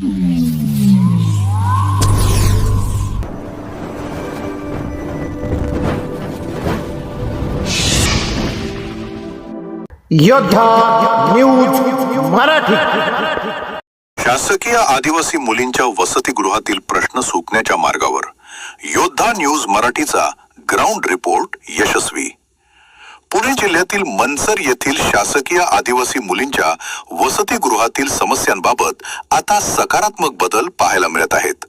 योद्धा न्यूज मराठी। शासकीय आदिवासी मुलींच्या वसतिगृहातील प्रश्न सुटण्याच्या मार्गावर योद्धा न्यूज मराठीचा ग्राउंड रिपोर्ट यशस्वी। पुणे जिल्ह्यातील मनसर येथील शासकीय आदिवासी मुलींच्या वसतिगृहातील समस्यांबाबत आता सकारात्मक बदल पाहायला मिळत आहेत।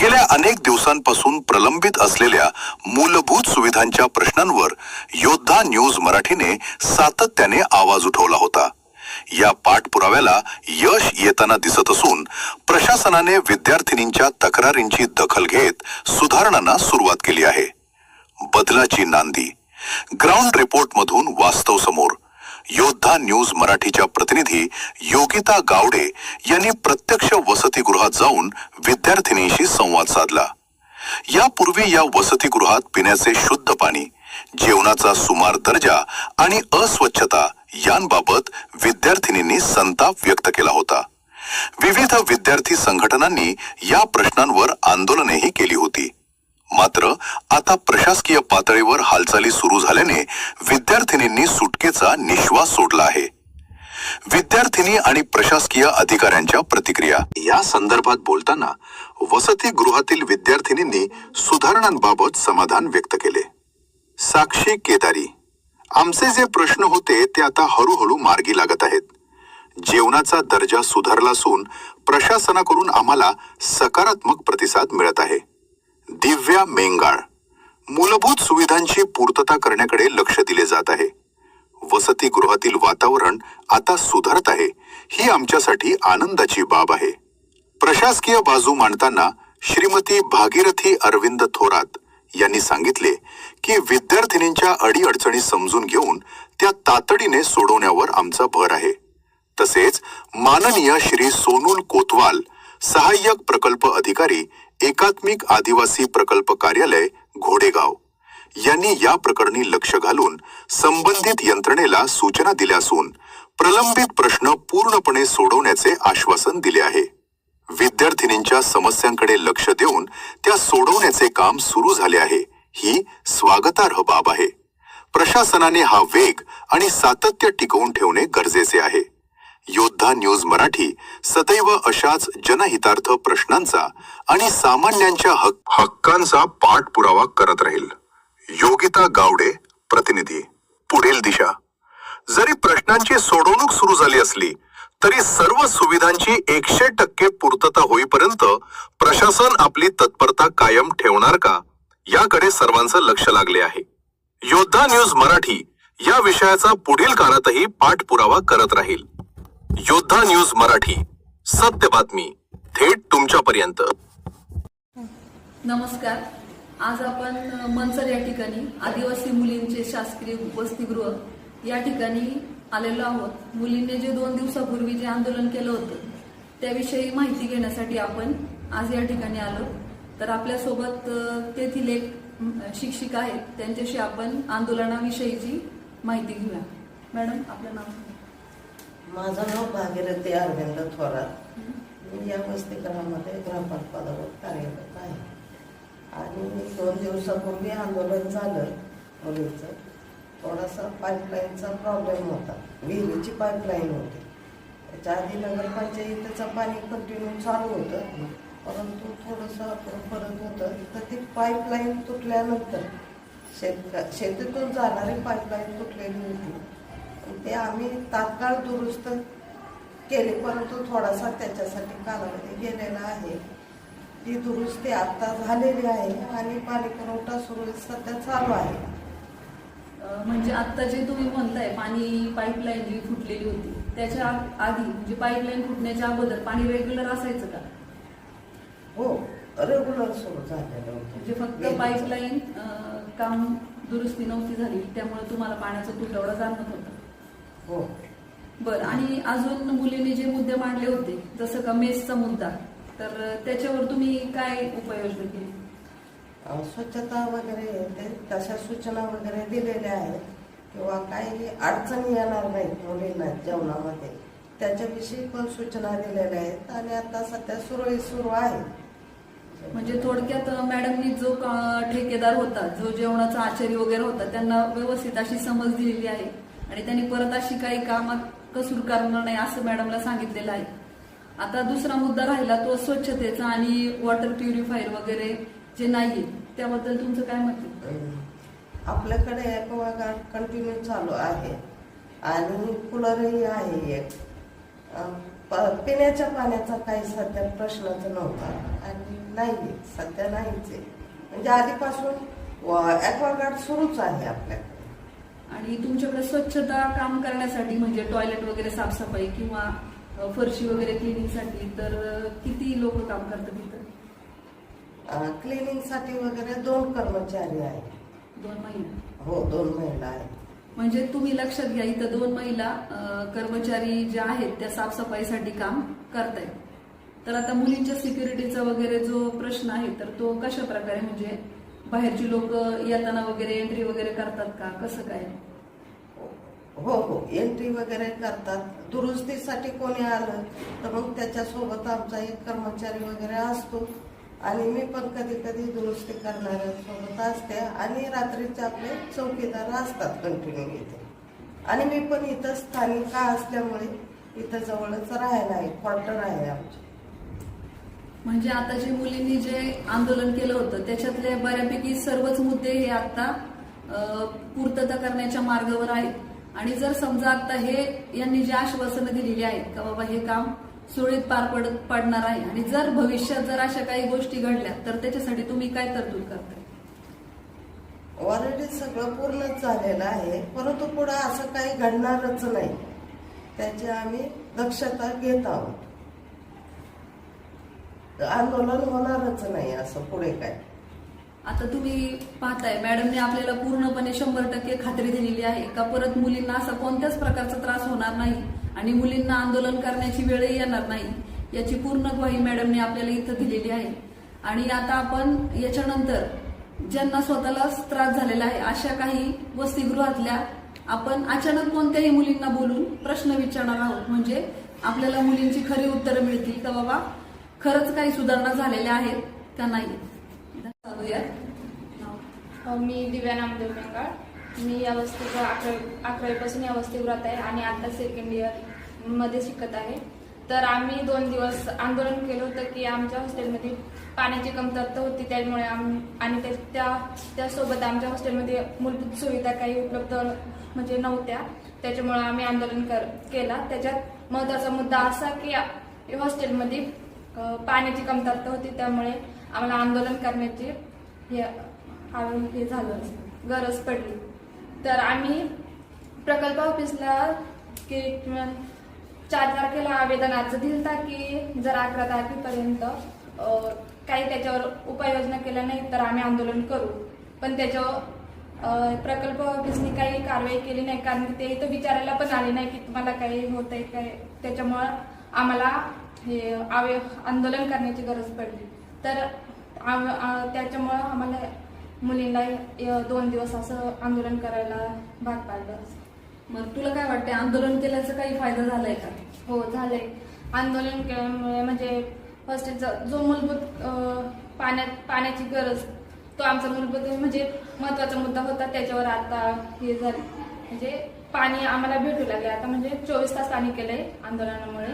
गेल्या अनेक दिवसांपासून प्रलंबित असलेल्या मूलभूत सुविधांच्या प्रश्नांवर योद्धा न्यूज मराठीने सातत्याने आवाज उठवला होता। या पाठपुराव्याला यश येताना दिसत असून प्रशासनाने विद्यार्थिनींच्या तक्रारींची दखल घेत सुधारणांना सुरुवात केली आहे। बदलाची नांदी ग्राउंड रिपोर्ट मधून वास्तव समोर। योद्धा न्यूज मराठीच्या प्रतिनिधी योगिता गावडे यांनी प्रत्यक्ष वसतिगृहात जाऊन विद्यार्थिनींशी संवाद साधला। यापूर्वी या वसतिगृहात पिण्याचे शुद्ध पाणी, जेवणाचा सुमार दर्जा आणि अस्वच्छता यांबाबत विद्यार्थिनींनी संताप व्यक्त केला होता। विविध विद्यार्थी संघटनांनी या प्रश्नांवर आंदोलनेही केली होती। मात्र आता प्रशासकीय पातळीवर हालचाली सुरू झाल्याने विद्यार्थिनींनी सुटकेचा निश्वास सोडला आहे। विद्यार्थिनी आणि प्रशासकीय अधिकाऱ्यांच्या प्रतिक्रिया। या संदर्भात बोलताना वसतिगृहातील विद्यार्थिनींनी सुधारणांबाबत समाधान व्यक्त केले। साक्षी केदारी, आमचे जे प्रश्न होते ते आता हळूहळू मार्गी लागत आहेत। जेवणाचा दर्जा सुधारला असून प्रशासनाकडून आम्हाला सकारात्मक प्रतिसाद मिळत आहे। दिव्या मेंगाळ, मूलभूत सुविधांची पूर्तता करण्याकडे लक्ष दिले जात आहे। वसतिगृहातील वातावरण आता सुधारत आहे, ही आमच्यासाठी आनंदाची बाब आहे। प्रशासकीय बाजू मांडताना श्रीमती भागीरथी अरविंद थोरात यांनी सांगितले की विद्यार्थिनींच्या अडीअडचणी समजून घेऊन त्या तातडीने सोडवण्यावर आमचा भर आहे। तसेच माननीय श्री सोनूल कोतवाल, सहाय्यक प्रकल्प अधिकारी, एकात्मिक आदिवासी प्रकल्प कार्यालय घोडेगाव यांनी या प्रकरणी लक्ष घालून संबंधित यंत्रणेला सूचना दिल्या असून प्रलंबित प्रश्न पूर्णपणे सोडवण्याचे आश्वासन दिले आहे। विद्यार्थिनींच्या समस्यांकडे लक्ष देऊन त्या सोडवण्याचे काम सुरू झाले आहे, ही स्वागतार्ह बाब आहे। प्रशासनाने हा वेग आणि सातत्य टिकवून ठेवणे गरजेचे आहे। योद्धा न्यूज मराठी सदैव अशाच जनहितार्थ प्रश्नांचा आणि सामान्यांच्या हक्कांचा पाठपुरावा करत राहील। योगिता गावडे, प्रतिनिधी। पुढील दिशा, जरी प्रश्नांची सोडवणूक सुरू झाली असली तरी सर्व सुविधांची 100% पूर्तता होईपर्यंत प्रशासन आपली तत्परता कायम ठेवणार का, याकडे सर्वांचं लक्ष लागले आहे। योद्धा न्यूज मराठी या विषयाचा पुढील काळातही पाठपुरावा करत राहील। योद्धा न्यूज मराठी, सत्य बातमी थेट तुमच्यापर्यंत। नमस्कार, आज आपण मनसर या ठिकाणी आदिवासी मुलींचे शासकीय वसतिगृह या ठिकाणी आलेलो आहोत। मुलींनी जे 2 दिवसापूर्वी जे आंदोलन केलं होतं त्याविषयी माहिती घेण्यासाठी आपण आज या ठिकाणी आलो। तर आपल्यासोबत तेथील एक शिक्षिका आहेत, त्यांच्याशी आपण आंदोलनाविषयीची माहिती घेऊया। मॅडम, आपलं नाव? माझं नाव भागीरथी अरविंद थोरात। मी या वसतिगृहामध्ये ग्रामपाल पदावर कार्यरत आहे आणि 2 दिवसापूर्वी आंदोलन झालं मुलींचं। थोडासा पाईपलाईनचा प्रॉब्लेम होता, विहिरीची पाईपलाईन होती। त्याच्या आधी नगरपंचायतीचं पाणी कंटिन्यू चालू होतं, परंतु थोडंसं परत होतं तर ती पाईपलाईन तुटल्यानंतर शेतीतून जाणारी पाईपलाईन तुटलेली होती। ते आम्ही तात्काळ दुरुस्त केले, परंतु थोडासा त्याच्यासाठी कालावधी गेलेला आहे। ती दुरुस्ती आता झालेली आहे आणि पाणी पुरवठा सुरू सध्या चालू आहे। म्हणजे आता जे तुम्ही म्हणताय पाणी पाईपलाईन जी फुटलेली होती त्याच्या आधी, म्हणजे पाईपलाईन फुटण्याच्या अगोदर पाणी रेग्युलर असायचं का? हो, रेग्युलर सुरू झालेलं होतं। म्हणजे फक्त पाईपलाईन काम दुरुस्ती नव्हती झाली त्यामुळे तुम्हाला पाण्याचा तुटवडा जाणवत होता? हो। बरं, आणि अजून मुलींनी जे मुद्दे मांडले होते जसं का मेसचा मुद्दा, तर त्याच्यावर तुम्ही काय उपाययोजना केली? स्वच्छता वगैरे तशा सूचना वगैरे दिलेल्या आहेत किंवा काही अडचणी येणार नाहीत मुलींना जेवणामध्ये, त्याच्याविषयी पण सूचना दिलेल्या आहेत आणि आता सध्या सुरळीत सुरू आहे. म्हणजे थोडक्यात मॅडमनी जो ठेकेदार होता, जो जेवणाचा आचारी वगैरे होता, त्यांना व्यवस्थित अशी समज दिलेली आहे आणि त्यांनी परत अशी काही कामात कसूर करणार नाही असं मॅडमला सांगितलेलं आहे. आता दुसरा मुद्दा राहिला तो स्वच्छतेचा आणि वॉटर प्युरिफायर वगैरे जे नाहीये त्याबद्दल तुमचं काय मत आहे? आपल्याकडे ॲक्वागार्ड कंटिन्यू चालू आहे आणि कूलरही आहे एक. पिण्याच्या पाण्याचा काही सध्या प्रश्नच नव्हता आणि नाही सध्या नाहीच आहे. म्हणजे आधीपासून ॲक्वागार्ड सुरूच आहे आपल्याकडे. आणि तुमच्याकडे स्वच्छता काम करण्यासाठी म्हणजे टॉयलेट वगैरे साफसफाई किंवा फरशी वगैरे क्लिनिंगसाठी तर किती लोक काम करतात तिथं? क्लिनिंगसाठी वगैरे 2 कर्मचारी आहेत. 2 महिला. हो 2 महिला आहेत. म्हणजे तुम्ही लक्षात घ्या इथं 2 महिला कर्मचारी ज्या आहेत त्या साफसफाईसाठी काम करतायत. तर आता मुलींच्या सिक्युरिटीचा वगैरे जो प्रश्न आहे तर तो कशा प्रकारे म्हणजे बाहेरची लोक येताना वगैरे एंट्री वगैरे करतात का, कसं काय? हो हो एंट्री वगैरे करतात. दुरुस्तीसाठी कोणी आलं तर मग त्याच्यासोबत आमचा एक कर्मचारी वगैरे असतो आणि मी पण कधी कधी दुरुस्ती करणाऱ्यांसोबत असते आणि रात्रीचे आपले चौकीदार असतात कंटिन्यू इथे. आणि मी पण इथं स्थानिक असल्यामुळे इथं जवळच राहायला आहे, क्वार्टर आहे आमचे. म्हणजे आता जे मुलींनी जे आंदोलन केलं होतं त्याच्यातले बऱ्यापैकी सर्वच मुद्दे हे आता पूर्तता करण्याच्या मार्गावर आहेत. आणि जर समजा आता हे यांनी जे आश्वासनं दिलेली आहेत का बाबा हे काम सुरळीत पार पडणार आहे आणि जर भविष्यात जर अशा काही गोष्टी घडल्या तर त्याच्यासाठी तुम्ही काय तरतूद करताय? ऑलरेडी सगळं पूर्णच झालेलं आहे, परंतु पुढे असं काही घडणारच नाही त्याची आम्ही दक्षता घेत आहोत. आंदोलन होणारच नाही असं पुढे काय. आता तुम्ही पाहताय मॅडमने आपल्याला पूर्णपणे 100% खात्री दिलेली आहे का परत मुलींना असा कोणत्याच प्रकारचा त्रास होणार नाही आणि मुलींना आंदोलन करण्याची वेळही येणार नाही याची पूर्ण ग्वाही मॅडमने आपल्याला इथं दिलेली आहे. आणि आता आपण याच्यानंतर ज्यांना स्वतःला त्रास झालेला आहे अशा काही वसतिगृहातल्या आपण अचानक कोणत्याही मुलींना बोलून प्रश्न विचारणार आहोत. म्हणजे आपल्याला मुलींची खरी उत्तरं मिळतील का बाबा खरंच काही सुधारणा झालेल्या आहेत का नाही. मी दिव्या नामदेव मेंगाळ. मी या वसतिगृहात 11वीपासून या वसतिगृहात आहे आणि आता सेकंड इयर मध्ये शिकत आहे. तर आम्ही 2 दिवस आंदोलन केलं होतं की आमच्या हॉस्टेलमध्ये पाण्याची कमतरता होती त्यामुळे आणि त्यासोबत आमच्या हॉस्टेलमध्ये मूलभूत सुविधा काही उपलब्ध म्हणजे नव्हत्या. त्याच्यामुळे आम्ही आंदोलन केला. त्याच्यात महत्त्वाचा मुद्दा असा की हॉस्टेलमध्ये पाण्याची कमतरता होती त्यामुळे आम्हाला आंदोलन करण्याची हे झालं गरज पडली. तर आम्ही प्रकल्प ऑफिसला की 4 तारखेला आवेदन अर्ज दिलता की जर 11 तारखेपर्यंत काही त्याच्यावर उपाययोजना केल्या नाही तर आम्ही आंदोलन करू. पण त्याच्यावर प्रकल्प ऑफिसने काही कारवाई केली नाही कारण ते इथं विचारायला पण आले नाही की तुम्हाला काही होतंय काय. त्याच्यामुळं आम्हाला हे आंदोलन करण्याची गरज पडली. तर त्याच्यामुळं आम्हाला मुलींना 2 दिवस असं आंदोलन करायला भाग पाडलं. मग तुला काय वाटतं आंदोलन केल्याचा काही फायदा झालाय का? हो झालंय. आंदोलन केल्यामुळे म्हणजे हॉस्टेलचा जो मूलभूत पाण्याची गरज तो आमचा मूलभूत म्हणजे महत्वाचा मुद्दा होता त्याच्यावर आता हे झालं म्हणजे पाणी आम्हाला भेटू लागले. आता म्हणजे 24 तास पाणी केलंय आंदोलनामुळे.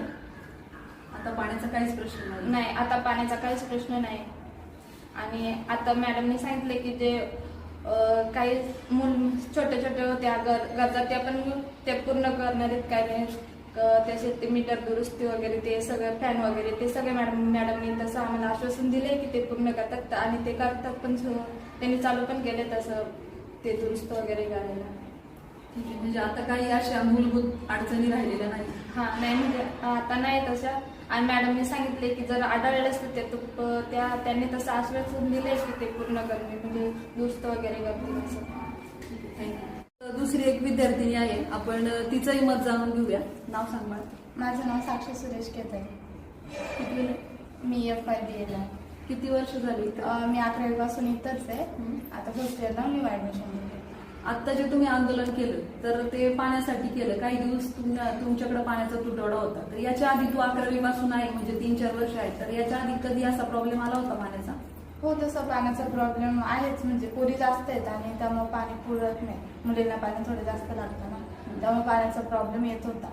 आता पाण्याचा काहीच प्रश्न नाही. आता पाण्याचा काहीच प्रश्न नाही. आणि आता मॅडमने सांगितले की जे काही छोटे छोटे होत्या गरजा त्या पण ते पूर्ण करणार आहेत. काय नाही त्याचे ते मीटर दुरुस्ती वगैरे ते सगळं फॅन वगैरे ते सगळे मॅडमने तसं आम्हाला आश्वासन दिले की ते पूर्ण करतात आणि ते करतात पण त्यांनी चालू पण केले तसं ते दुरुस्त वगैरे करायला. ठीक आहे. म्हणजे आता काही अशा मूलभूत अडचणी राहिलेल्या नाही. नाही म्हणजे आता नाही तशा. आणि मॅडमने सांगितले की जर आढळले असते त्यांनी तसं आश्वासन दिले की ते पूर्ण करणे म्हणजे दुरुस्त वगैरे करतील असं. दुसरी एक विद्यार्थिनी आहे आपण तिचंही मत जाणून घेऊया. नाव सांग मला. माझं नाव साक्षी सुरेश केतय. किती मी FIBA ला. किती वर्ष झाली? मी 11वी पासून इथंच आहे. आता फर्स्ट इयरला न्यू ऍडमिशन घेतली. आता जे तुम्ही आंदोलन केलं तर ते पाण्यासाठी केलं. काही दिवस तुमच्याकडे पाण्याचा तुटवडा होता. तर याच्या आधी तू 11वी पासून आहे म्हणजे 3-4 वर्ष आहे. तर याच्या आधी कधी असा प्रॉब्लेम आला होता पाण्याचा? हो, तसं पाण्याचा प्रॉब्लेम आहेच. म्हणजे पोरी जास्त आहेत आणि त्यामुळे पाणी पुरत नाही. मुलींना पाणी थोडं जास्त लागतं ना, त्यामुळे पाण्याचा प्रॉब्लेम येत होता.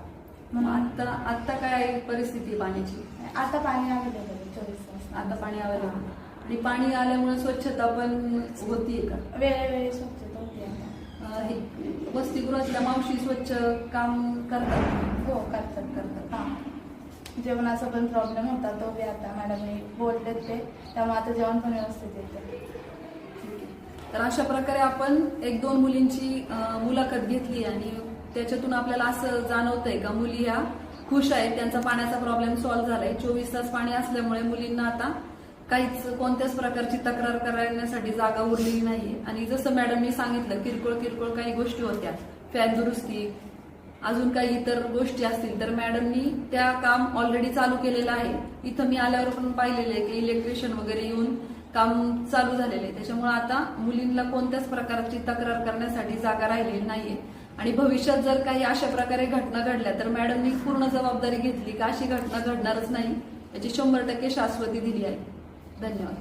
म्हणून आता काय परिस्थिती आहे पाण्याची? आता पाणी अवेलेबल आहे 24 तास. आता पाणी अवेलेबल आणि पाणी आल्यामुळे स्वच्छता पण होतीये का? वेळोवेळी स्वच्छता होती आता. हे वसतिगृहातल्या मावशी स्वच्छ काम करतात? हो, करतात. हां, जेवणाचा पण प्रॉब्लेम होता, तो बी आता मॅडमने बोलले ते, त्यामुळे आता जेवण पण व्यवस्थित येतं. तर अशा प्रकारे आपण 1-2 मुलींची मुलाखत घेतली आणि त्याच्यातून आपल्याला असं जाणवतंय का मुली ह्या खुश आहेत, त्यांचा पाण्याचा प्रॉब्लेम सॉल्व्ह झालाय. 24 तास पाणी असल्यामुळे मुलींना आता कोणत्याच प्रकारची तक्रार करण्यासाठी जागा उरलेली नाहीये. आणि जसं मॅडमनी सांगितलं, किरकोळ काही गोष्टी होत्या, फॅन दुरुस्ती, अजून काही इतर गोष्टी असतील तर मॅडमनी त्या काम ऑलरेडी चालू केलेलं आहे. इथं मी आल्यावर पण पाहिलेलं आहे की इलेक्ट्रिशियन वगैरे येऊन काम चालू झालेलं आहे. त्याच्यामुळे आता मुलींना कोणत्याच प्रकारची तक्रार करण्यासाठी जागा राहिलेली नाहीये. आणि भविष्यात जर काही अशा प्रकारे घटना घडल्या तर मॅडमनी पूर्ण जबाबदारी घेतली का अशी घटना घडणारच नाही याची 100% शाश्वती दिली आहे. धन्यवाद.